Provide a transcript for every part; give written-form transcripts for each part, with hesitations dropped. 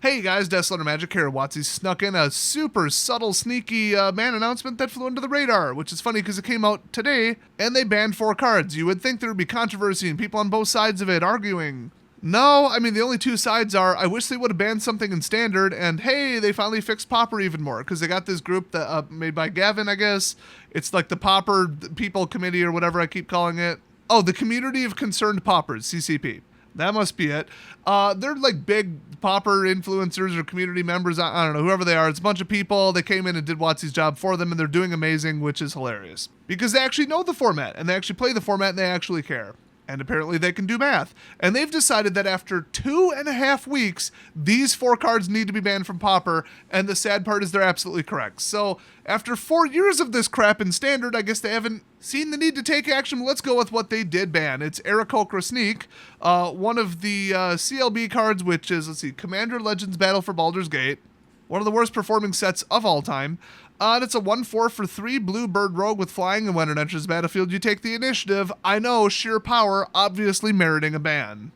Hey guys, Deathslayer Magic here. WOTC snuck in a super subtle, sneaky ban announcement that flew under the radar, which is funny because it came out today and they banned 4 cards. You would think there would be controversy and people on both sides of it arguing. No, I mean, the only two sides are, I wish they would have banned something in Standard, and hey, they finally fixed Pauper even more, because they got this group that made by Gavin, I guess. It's like the Pauper People Committee or whatever I keep calling it. Oh, the Community of Concerned Paupers, CCP. That must be it. They're like big Pauper influencers or community members. I don't know, whoever they are. It's a bunch of people. They came in and did WOTC's job for them, and they're doing amazing, which is hilarious. Because they actually know the format, and they actually play the format, and they actually care. And apparently they can do math. And they've decided that after 2.5 weeks, these 4 cards need to be banned from Pauper, and the sad part is they're absolutely correct. So after 4 years of this crap in Standard, I guess they haven't seen the need to take action. Let's go with what they did ban. It's Aarakocra Sneak, one of the CLB cards, which is, let's see, Commander Legends Battle for Baldur's Gate. One of the worst performing sets of all time. And it's a 1/4 for 3 blue bird rogue with flying, and when it enters the battlefield, you take the initiative. I know, sheer power, obviously meriting a ban.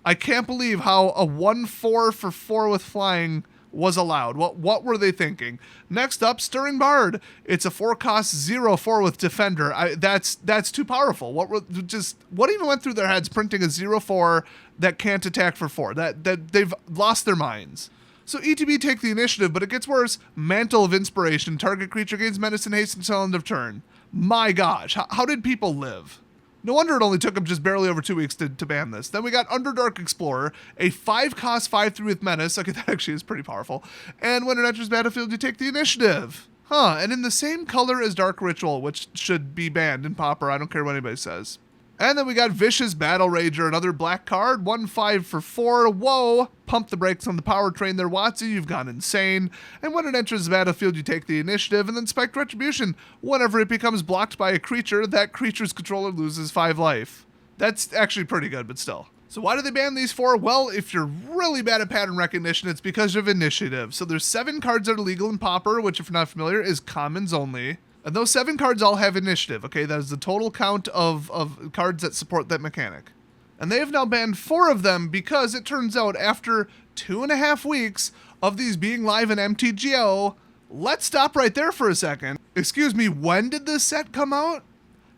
I can't believe how a 1/4 for 4 with flying was allowed. What were they thinking? Next up, Stirring Bard. It's a 4-cost 0/4 with Defender. That's too powerful. What even went through their heads printing a 0/4 that can't attack for 4? That they've lost their minds. So ETB take the initiative, but it gets worse. Mantle of Inspiration. Target creature gains menace and haste until end of turn. My gosh, how did people live? No wonder it only took them just barely over 2 weeks to ban this. Then we got Underdark Explorer, a 5-cost 5/3 with menace. Okay, that actually is pretty powerful. And when it enters battlefield, you take the initiative. And in the same color as Dark Ritual, which should be banned in Pauper. I don't care what anybody says. And then we got Vicious Battle Rager, another black card, 1/5 for 4. Whoa! Pump the brakes on the power train there, WOTC. You've gone insane. And when it enters the battlefield, you take the initiative. And then Spiked Retribution. Whenever it becomes blocked by a creature, that creature's controller loses 5 life. That's actually pretty good, but still. So why do they ban these 4? Well, if you're really bad at pattern recognition, it's because of initiative. So there's 7 cards that are legal in Pauper, which, if you're not familiar, is commons only. And those 7 cards all have initiative, okay? That is the total count of cards that support that mechanic. And they have now banned 4 of them because it turns out after 2.5 weeks of these being live in MTGO, let's stop right there for a second. Excuse me, when did this set come out?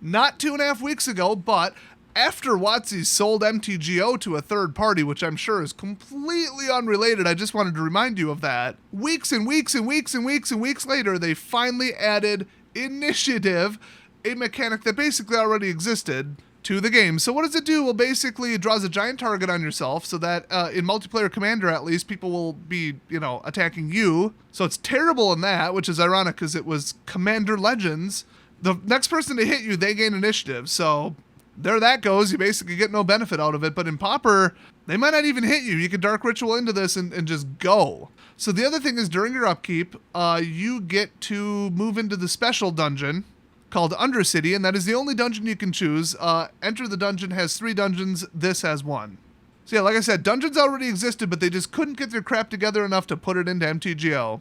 Not 2.5 weeks ago, but after WOTC sold MTGO to a third party, which I'm sure is completely unrelated. I just wanted to remind you of that. Weeks and weeks and weeks and weeks and weeks later, they finally added initiative, a mechanic that basically already existed, to the game. So what does it do? Well, basically it draws a giant target on yourself so that in multiplayer Commander, at least, people will be, attacking you. So it's terrible in that, which is ironic because it was Commander Legends. The next person to hit you, they gain initiative. So there that goes. You basically get no benefit out of it. But in Pauper, they might not even hit you. You can Dark Ritual into this and just go. So the other thing is, during your upkeep, you get to move into the special dungeon called Undercity, and that is the only dungeon you can choose. Enter the Dungeon has 3 dungeons. This has 1. So yeah, like I said, dungeons already existed, but they just couldn't get their crap together enough to put it into MTGO.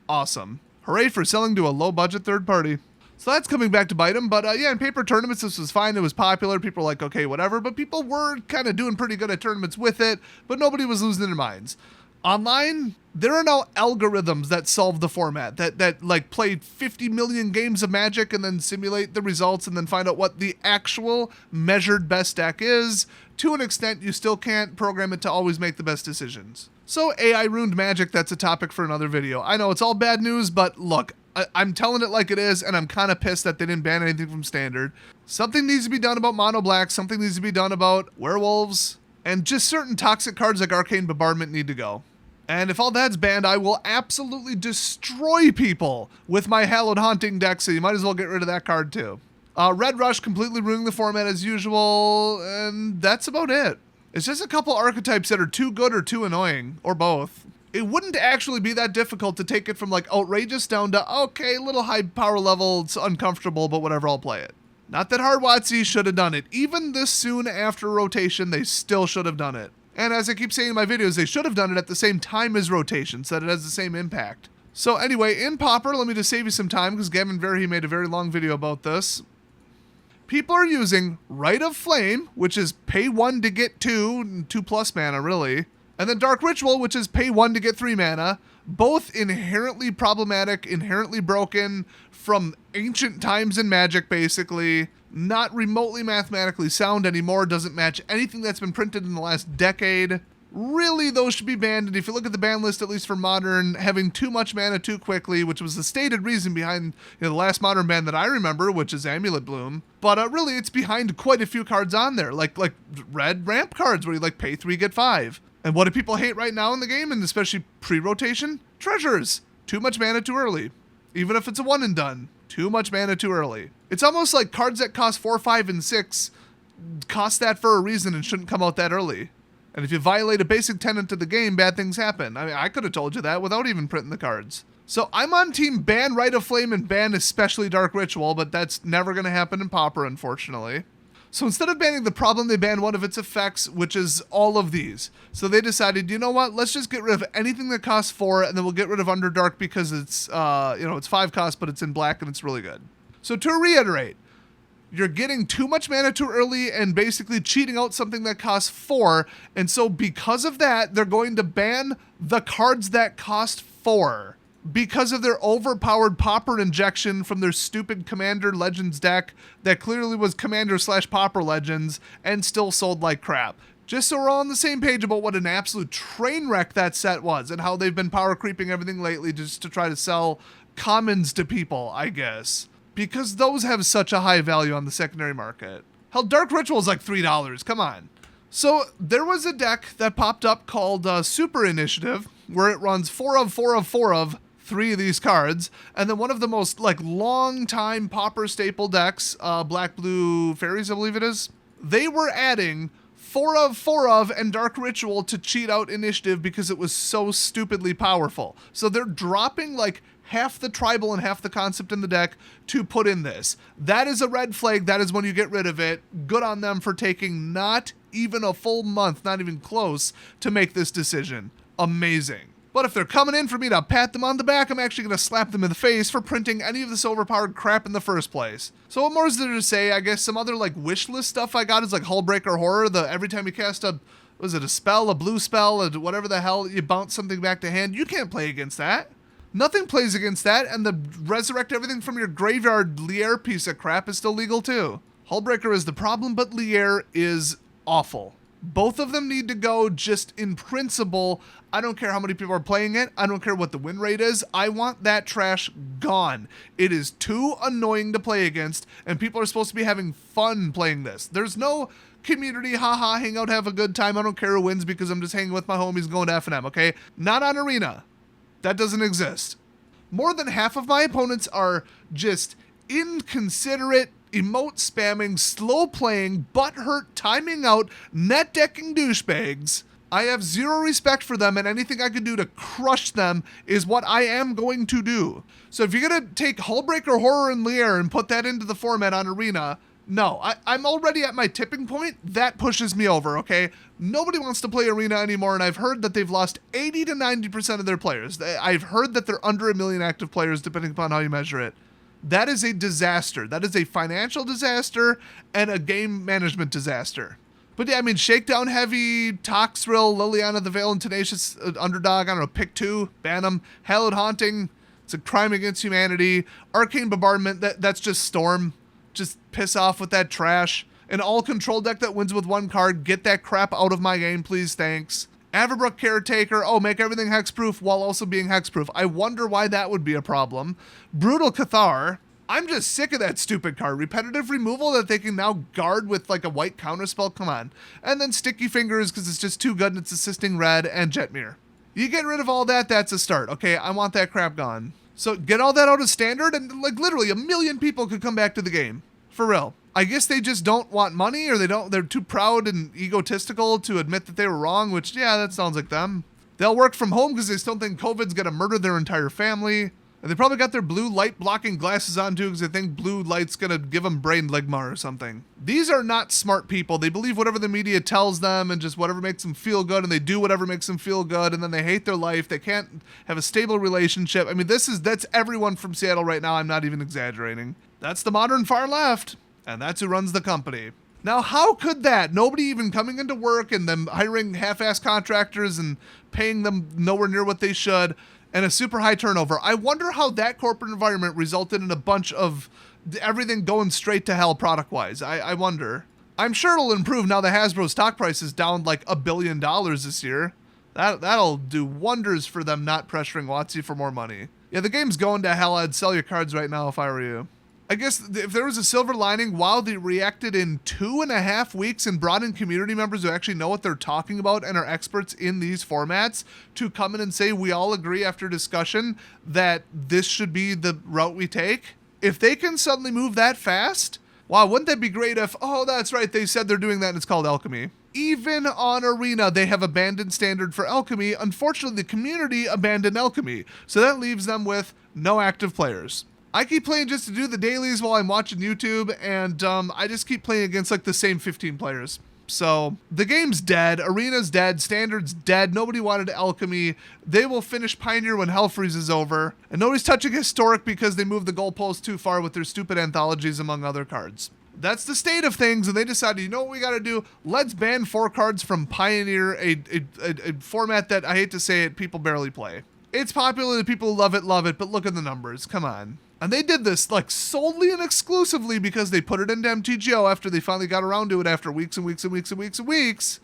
Awesome. Hooray for selling to a low-budget third party. So that's coming back to bite them, but yeah, in paper tournaments, this was fine. It was popular. People were like, okay, whatever, but people were kind of doing pretty good at tournaments with it, but nobody was losing their minds. Online, there are now algorithms that solve the format, that like play 50 million games of Magic and then simulate the results and then find out what the actual measured best deck is. To an extent, you still can't program it to always make the best decisions. So AI ruined Magic. That's a topic for another video. I know it's all bad news, but look, I'm telling it like it is, and I'm kind of pissed that they didn't ban anything from Standard. Something needs to be done about Mono Black. Something needs to be done about werewolves. And just certain toxic cards like Arcane Bombardment need to go. And if all that's banned, I will absolutely destroy people with my Hallowed Haunting deck, so you might as well get rid of that card too. Red Rush completely ruining the format as usual, and that's about it. It's just a couple archetypes that are too good or too annoying, or both. It wouldn't actually be that difficult to take it from like outrageous down to, okay, little high power level, it's uncomfortable, but whatever, I'll play it. Not that hard WOTC should have done it. Even this soon after rotation, they still should have done it. And as I keep saying in my videos, they should have done it at the same time as rotation so that it has the same impact. So anyway, in Pauper, let me just save you some time because Gavin Verhey made a very long video about this. People are using Rite of Flame, which is pay 1 to get 2, 2+ mana really, And then Dark Ritual, which is pay 1 to get 3 mana. Both inherently problematic, inherently broken from ancient times in Magic, basically. Not remotely mathematically sound anymore, doesn't match anything that's been printed in the last decade. Really, those should be banned, and if you look at the ban list, at least for Modern, having too much mana too quickly, which was the stated reason behind the last Modern ban that I remember, which is Amulet Bloom. But really, it's behind quite a few cards on there, like red ramp cards, where you pay 3, get 5. And what do people hate right now in the game, and especially pre-rotation? Treasures. Too much mana too early. Even if it's a one and done. Too much mana too early. It's almost like cards that cost 4, 5, and 6 cost that for a reason and shouldn't come out that early. And if you violate a basic tenet of the game, bad things happen. I mean, I could have told you that without even printing the cards. So I'm on team ban Rite of Flame and ban especially Dark Ritual, but that's never going to happen in Pauper, unfortunately. So instead of banning the problem, they banned one of its effects, which is all of these. So they decided, you know what, let's just get rid of anything that costs 4, and then we'll get rid of Underdark because it's, it's 5 cost, but it's in black and it's really good. So to reiterate, you're getting too much mana too early and basically cheating out something that costs 4. And so because of that, they're going to ban the cards that cost 4. Because of their overpowered Pauper injection from their stupid Commander Legends deck that clearly was Commander/Pauper Legends and still sold like crap. Just so we're all on the same page about what an absolute train wreck that set was and how they've been power creeping everything lately just to try to sell commons to people, I guess. Because those have such a high value on the secondary market. Hell, Dark Ritual is like $3, come on. So there was a deck that popped up called Super Initiative, where it runs 4 of 4 of 4 of 3 of these cards, and then one of the most long time Pauper staple decks, Black Blue Fairies, I believe it is, they were adding 4 of 4 of and Dark Ritual to cheat out Initiative because it was so stupidly powerful. So they're dropping half the tribal and half the concept in the deck to put in this. That is a red flag. That is when you get rid of it. Good on them for taking not even a full month, not even close, to make this decision. Amazing. But if they're coming in for me to pat them on the back, I'm actually going to slap them in the face for printing any of this overpowered crap in the first place. So what more is there to say? I guess some other wish list stuff I got is Hullbreaker Horror. Every time you cast a spell, a blue spell, or whatever the hell, you bounce something back to hand. You can't play against that. Nothing plays against that, and the resurrect everything from your graveyard Lier piece of crap is still legal too. Hullbreaker is the problem, but Lier is awful. Both of them need to go just in principle. I don't care how many people are playing it. I don't care what the win rate is. I want that trash gone. It is too annoying to play against, and people are supposed to be having fun playing this. There's no community, haha, hang out, have a good time. I don't care who wins because I'm just hanging with my homies going to F&M, okay? Not on Arena. That doesn't exist. More than half of my opponents are just inconsiderate, emote spamming, slow playing, butthurt, timing out, net decking douchebags. I have zero respect for them, and anything I can do to crush them is what I am going to do. So if you're going to take Hullbreaker Horror and Lier and put that into the format on Arena, no, I'm already at my tipping point. That pushes me over, okay? Nobody wants to play Arena anymore, and I've heard that they've lost 80 to 90% of their players. I've heard that they're under 1 million active players, depending upon how you measure it. That is a disaster. That is a financial disaster and a game management disaster. But yeah, I mean, Shakedown Heavy, Toxrill, Liliana the Veil, and Tenacious Underdog, I don't know, pick 2, ban them. Hallowed Haunting, it's a crime against humanity. Arcane Bombardment, that's just Storm. Just piss off with that trash. An all-control deck that wins with 1 card, get that crap out of my game, please, thanks. Averbrook Caretaker, make everything hexproof while also being hexproof. I wonder why that would be a problem. Brutal Cathar, I'm just sick of that stupid card. Repetitive removal that they can now guard with a white counterspell, come on. And then Sticky Fingers because it's just too good and it's assisting red, and Jetmir. You get rid of all that, that's a start. Okay, I want that crap gone. So get all that out of standard and literally 1 million people could come back to the game. For real. I guess they just don't want money, or they're too proud and egotistical to admit that they were wrong, which, yeah, that sounds like them. They'll work from home because they still think COVID's gonna murder their entire family. And they probably got their blue light blocking glasses on too because they think blue light's gonna give them brain ligma or something. These are not smart people. They believe whatever the media tells them and just whatever makes them feel good, and they do whatever makes them feel good, and then they hate their life. They can't have a stable relationship. I mean, that's everyone from Seattle right now. I'm not even exaggerating. That's the modern far left, and that's who runs the company. Now, how could that? Nobody even coming into work and them hiring half-ass contractors and paying them nowhere near what they should, and a super high turnover. I wonder how that corporate environment resulted in a bunch of everything going straight to hell product-wise. I wonder. I'm sure it'll improve now the Hasbro stock price is down like $1 billion this year. That'll do wonders for them not pressuring WotC for more money. Yeah, the game's going to hell. I'd sell your cards right now if I were you. I guess if there was a silver lining, WoW, they reacted in 2.5 weeks and brought in community members who actually know what they're talking about and are experts in these formats to come in and say, we all agree after discussion that this should be the route we take. If they can suddenly move that fast, wow, wouldn't that be great if, oh, that's right, they said they're doing that and it's called Alchemy. Even on Arena, they have abandoned standard for Alchemy. Unfortunately, the community abandoned Alchemy, so that leaves them with no active players. I keep playing just to do the dailies while I'm watching YouTube, and I just keep playing against like the same 15 players. So the game's dead, Arena's dead, Standard's dead, nobody wanted Alchemy. They will finish Pioneer when Hell freezes over, and nobody's touching Historic because they moved the goalpost too far with their stupid anthologies among other cards. That's the state of things, and they decided, you know what we gotta do? Let's ban 4 cards from Pioneer, a format that, I hate to say it, people barely play. It's popular, the people who love it, but look at the numbers, come on. And they did this like solely and exclusively because they put it into MTGO after they finally got around to it after weeks and weeks and weeks and weeks and weeks.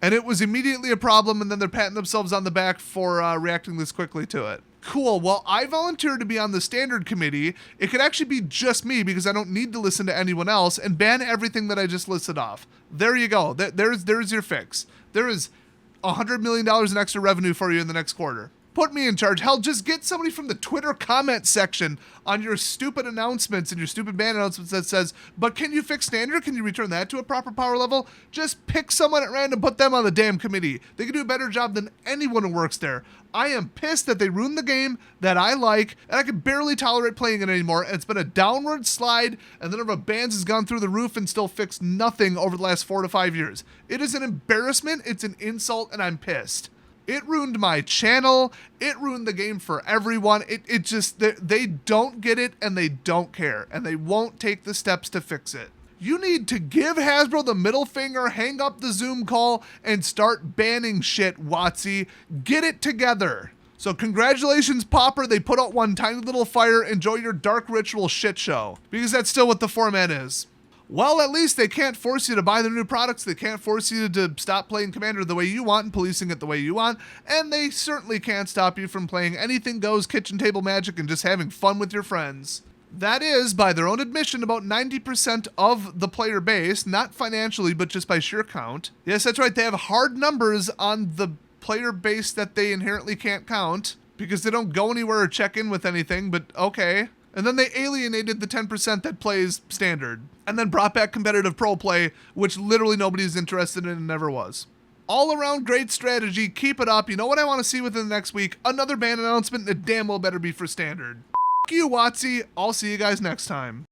And it was immediately a problem, and then they're patting themselves on the back for reacting this quickly to it. Cool, well, I volunteered to be on the standard committee. It could actually be just me because I don't need to listen to anyone else and ban everything that I just listed off. There you go, there's your fix. There is $100 million in extra revenue for you in the next quarter. Put me in charge. Hell, just get somebody from the Twitter comment section on your stupid announcements and your stupid ban announcements that says, but can you fix standard? Can you return that to a proper power level? Just pick someone at random, put them on the damn committee. They can do a better job than anyone who works there. I am pissed that they ruined the game that I like, and I can barely tolerate playing it anymore. And it's been a downward slide, and the number of bans has gone through the roof and still fixed nothing over the last 4 to 5 years. It is an embarrassment, it's an insult, and I'm pissed. It ruined my channel. It ruined the game for everyone. It just, they don't get it and they don't care and they won't take the steps to fix it. You need to give Hasbro the middle finger, hang up the Zoom call, and start banning shit, WotC. Get it together. So congratulations, Popper. They put out one tiny little fire. Enjoy your Dark Ritual shit show. Because that's still what the format is. Well, at least they can't force you to buy their new products. They can't force you to stop playing Commander the way you want and policing it the way you want. And they certainly can't stop you from playing anything goes kitchen table magic and just having fun with your friends. That is, by their own admission, about 90% of the player base, not financially, but just by sheer count. Yes, that's right. They have hard numbers on the player base that they inherently can't count because they don't go anywhere or check in with anything, but okay. And then they alienated the 10% that plays standard, and then brought back competitive pro play, which literally nobody's interested in and never was. All around great strategy, keep it up. You know what I want to see within the next week? Another ban announcement that damn well better be for standard. F*** you, WotC. I'll see you guys next time.